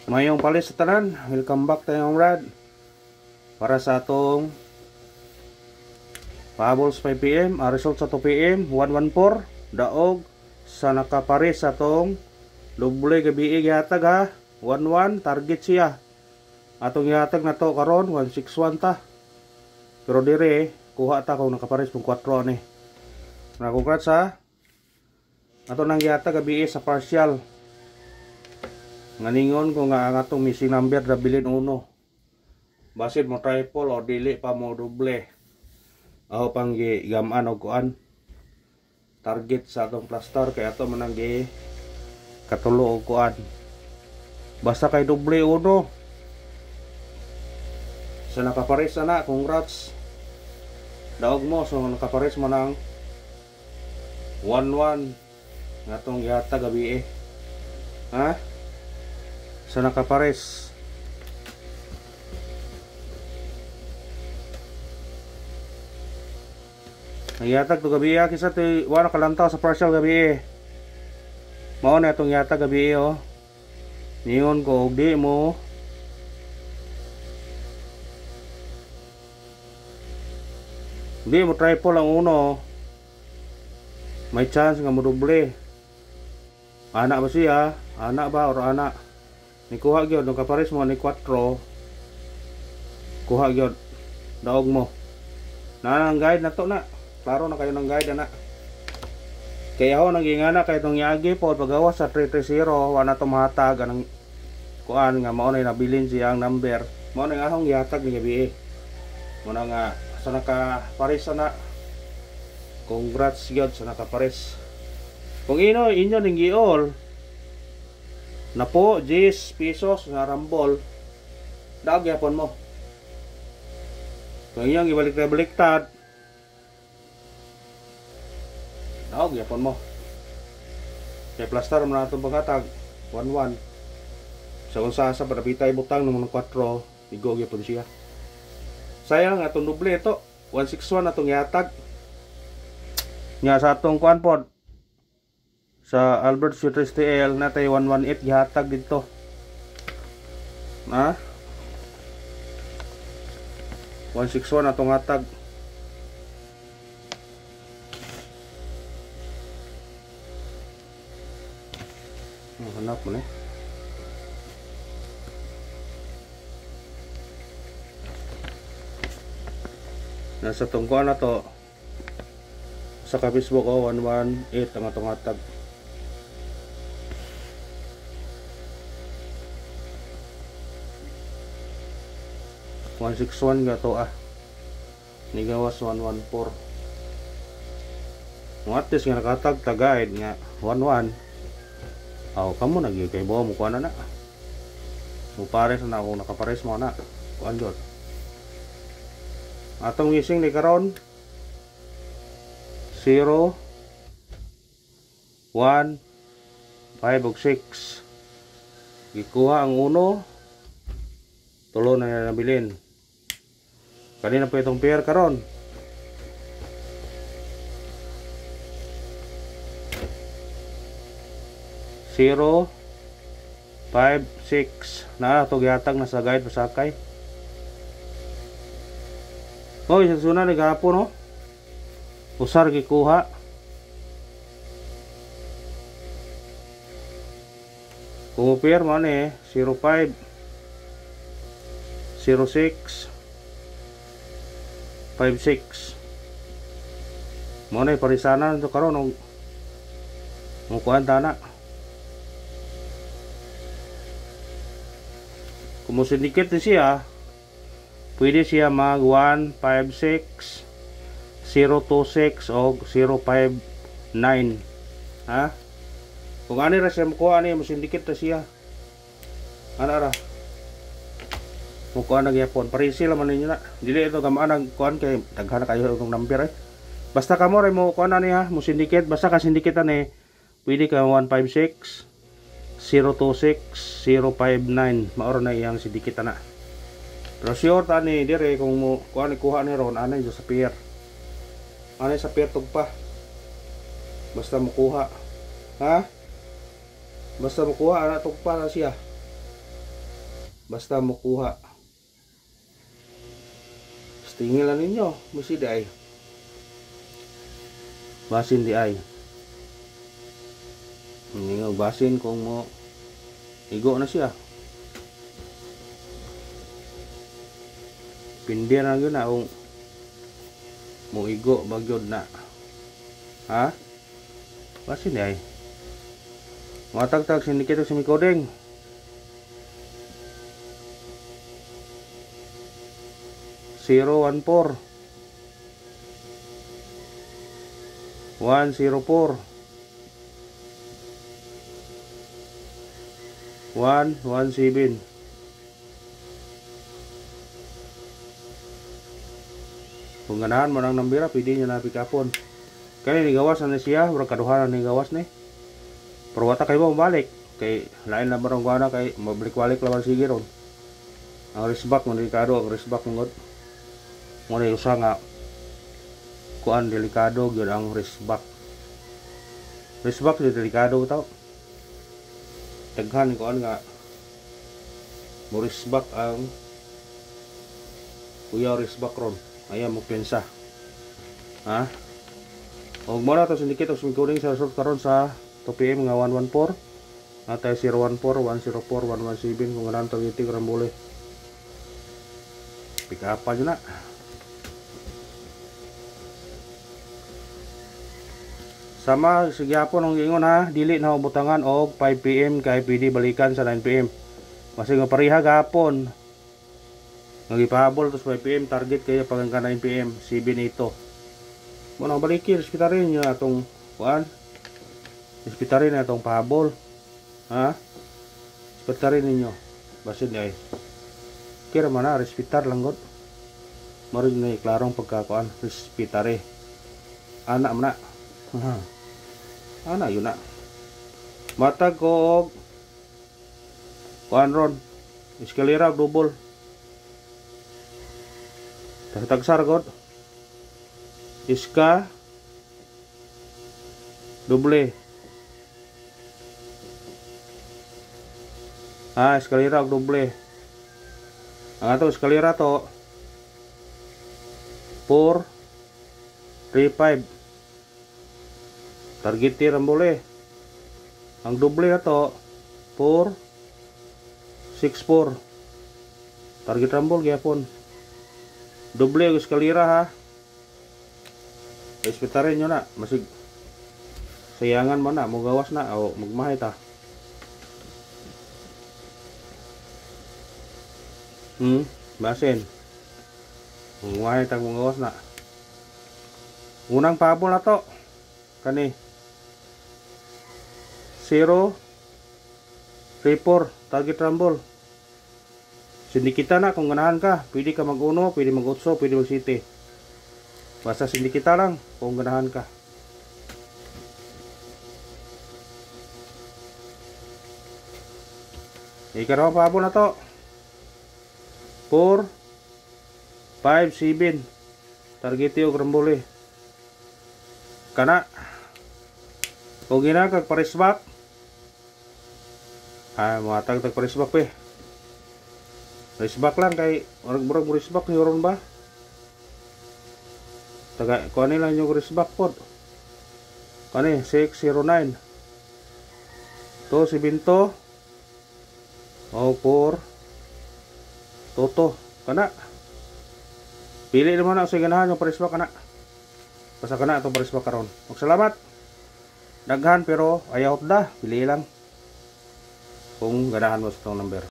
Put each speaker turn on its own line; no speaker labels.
Mayong palis sa tanan, welcome back tayong Rad para sa atong pahabols 5pm, result sa 2pm 114 daog sa nakapares sa atong doble gabi gihatag ha 11 target siya atong gihatag na to karon 161 ta pero dire kuha ta kung nakapares pong 4 ni na congrats ha ato nang gihatag gabi sa partial nganingon ko nga ang atong missing number na bilin uno basit mo triple o dili pa mo doble ako pang gigamaan og kuan target sa atong plaster kay ato manang gi katulo og kuan basta kay doble uno sa nakapares na congrats daog mo so nakapares mo nang 1-1 nga atong gihatag gabi ha sa nakapares nagyatag to gabi kisa to wala kalantaw sa partial gabi mao na itong yatag gabi niyon ko og di mo triple ang uno may chance nga mo doble anak ba siya anak ba or anak ni kuha gyud nung kapares mo ni 4 kuha gyud daog mo na ang guide na to na klaro na kayo ng guide na kaya ako nagingana kay itong yagi po pagawas sa 330 wala to mahatag anang kuan nga mao na nabilin siya ang number mao na nga akong gihatag ni gabi mo na nga sa nakapares na congrats gyud sa nakapares kung inyo ning giol na po 10 pesos nga rambol daog yapon mo kung inyong ibalik-baliktad daog yapon mo kay plaster mo na itong pagkatag 1-1 sa unsasa padapitay butang ng mga 4 igog yapon siya sayang atong doble ito 161 atong yatag nga sa atong kuan pod sa Albert Sutris TL natay 118 gihatag dito ha 161 atong hatag hanap mo na nasa tungkuan na to sa ka-Facebook 118 ang atong hatag $161 nga to nigawas 114 at least nga nakatag tagaid nga 11 kamo nagigay kay mo kuha na pares na kung nakapares mo na kuan jud atong missing ni karon 0 1 5 ug 6 gikuha ang uno tulo na nabilin kanina po itong pair karon zero 5 6 na ito gihatag na sa guide pasakay isang suna ni gapon no usar gikuha kung pair mo ni 05 06 56 mo na parisanan ito karon ng kuhan tana kung musindikit din siya pwede siya mag 156 026 o 059 ha kung ani ra siya makuha ani musindikit na siya ana ra mukuha na gyapon parisi laman ninyo na dili ito gamaan ang kuhan kay daghan na kayo itong number basta kamo ray mo kuha na niya mo syndicate basta ka syndicatean pwede ka 156 026 059 maoro na iyang syndicate na pero sure ta ni dire kung mo kuha ni ron anay sa pier anay sa pier tugpa basta makuha ha basta makuha ana tugpa na siya Basta mo kuha. Tingilan ninyo, masi di ay. Basin di ay. Hindi nga basin kung mo igo na siya. Pindi na yun na kung mo igo bagyod na. Ha? Basin di ay. Matagtag sindikito si Mikodeng. Zero 14 104 117. Kung ganahan mo ng nambira, pwede nyo na pikapon. Kaya nigawas na siya, murag kaduhanan ni gawas ni. Pero wata kayo mo balik. Kay lain na barang guana kay mabalik-balik laban sige ron. Ang risbak mo delikado, ang risbak mo god. Mo na usa nga kuan delikado gyud ang risbak. Risbak di delikado taw. Daghan kuan nga mo risbak ang kuya risbak ron. Ayan mo pensa. Ha? Og mo na to sindikit og sumikuring sa result karon sa 2 PM nga 114 atay 014 104 117 kung ganan to gitig rambole. Pick up pa na. Sama sigyapon ang ingon ha, dili na ubutangan og 5 PM kay pwede balikan sa 9 PM. Kasi nga pareha gapon. Nagipahabol to 5 PM target kaya pagka 9 PM 7 ito. Mo nang balikin hospitarin niya atong kuan. Hospitarin na atong pahabol. Ha? Hospitarin ninyo. Basin ay. Kira man na hospital lang god. Maro ni klarong pagkakuan hospitare. Anak man na. Ha. Ana yun na. Matag ko kuan ron. Eskalera double. Tagsar god. Iska doble. Eskalera doble. Ang ato eskalera to 4 3 5. Target tiram boleh. Ang doble ato 4 6 4. Target rambol gyapon. Doble ang eskalera ha. Espetarin nyo na. Masig sayangan mo na. Mugawas na. O magmahay ta. Basin. Mugahay ta mugawas na. Unang pabol na to. Kani 0 3-4 target rumble. Sindikita na kung ganahan ka. Pwede ka mag-uno, pwede mag-utso, pwede mag-city. Basta sindikita lang kung ganahan ka. Ikarong pabol na to. 4 5 7 target yung rambole. Kana kung ginagag parisbak matag tag parisbak pe. Parisbak lang kay murag parisbak ni ron ba? Taga kuan nila yung parisbak pod. Kani 609 to si Binto o 4 Toto kana. Pili naman na sa ganahan yung parisbak kana. Basta kana itong parisbak karon. Magsalamat. Daghan pero ayaw da, pili lang kung ganahan mo sa itong number.